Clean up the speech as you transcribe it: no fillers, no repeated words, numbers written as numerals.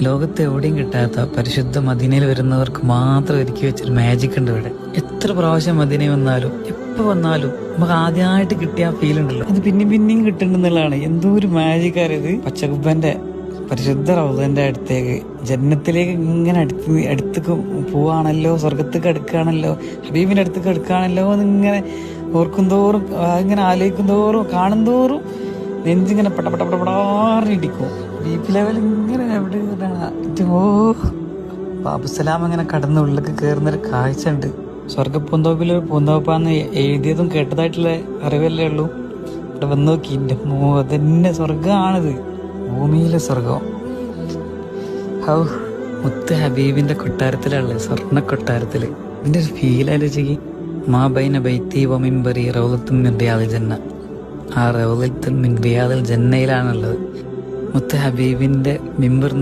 ലോകത്ത് എവിടെയും കിട്ടാത്ത പരിശുദ്ധ മദീനയിൽ വരുന്നവർക്ക് മാത്രം ഒരുക്കി വെച്ചൊരു മാജിക് ഉണ്ട് ഇവിടെ. എത്ര പ്രാവശ്യം മദീന വന്നാലും എപ്പോ വന്നാലും നമുക്ക് ആദ്യമായിട്ട് കിട്ടിയ ഫീൽ ഉണ്ടല്ലോ, അത് പിന്നെയും കിട്ടുന്നുള്ളതാണ്. എന്തോ ഒരു മാജിക് ആയത്. പച്ചക്കുബന്റെ പരിശുദ്ധ റൗദന്റെ അടുത്തേക്ക്, ജന്നത്തിലേക്ക് ഇങ്ങനെ അടുത്തേക്ക് പോവാണല്ലോ, സ്വർഗത്തേക്ക് അടുക്കുകയാണല്ലോ, ഹബീബിന്റെ അടുത്തേക്ക് അടുക്കുകയാണല്ലോ എന്നിങ്ങനെ ഓർക്കും തോറും, ഇങ്ങനെ ആലോചിക്കും തോറും, കാണും തോറും നെഞ്ചിങ്ങനെ പടപടപടപടാറിടിക്കും. ബി.പി ലെവൽ ഇങ്ങനെ എവിടെ ബാബുസലാം അങ്ങനെ കടന്ന് ഉള്ളിലേക്ക് കയറുന്നൊരു കാഴ്ച ഉണ്ട്. സ്വർഗപ്പൂന്തോപ്പിലൊരു പൂന്തോപ്പാന്ന് എഴുതിയതും കേട്ടതായിട്ടുള്ള അറിവല്ലേ ഉള്ളൂ. ഇവിടെ വന്ന് നോക്കി, എൻ്റെ അതന്നെ സ്വർഗമാണിത്, ഭൂമിയിലെ സ്വർഗം. ഹൗ മുത്ത് ഹബീബിന്റെ കൊട്ടാരത്തിലുള്ള സ്വർണ്ണ കൊട്ടാരത്തില് ഇതിന്റെ ഒരു ഫീൽ ആലോചിക്ക്. മാ ബൈന ബൈത്തി വ മിൻബറി റൗളത്തുൻ മിൻ റിയാദിൽ ജന്ന. ആ റൗളത്തുൻ മിൻ റിയാദിൽ ജന്നയിലാണുള്ളത്. മുത്ത് ഹബീബിന്റെ മിമ്പർ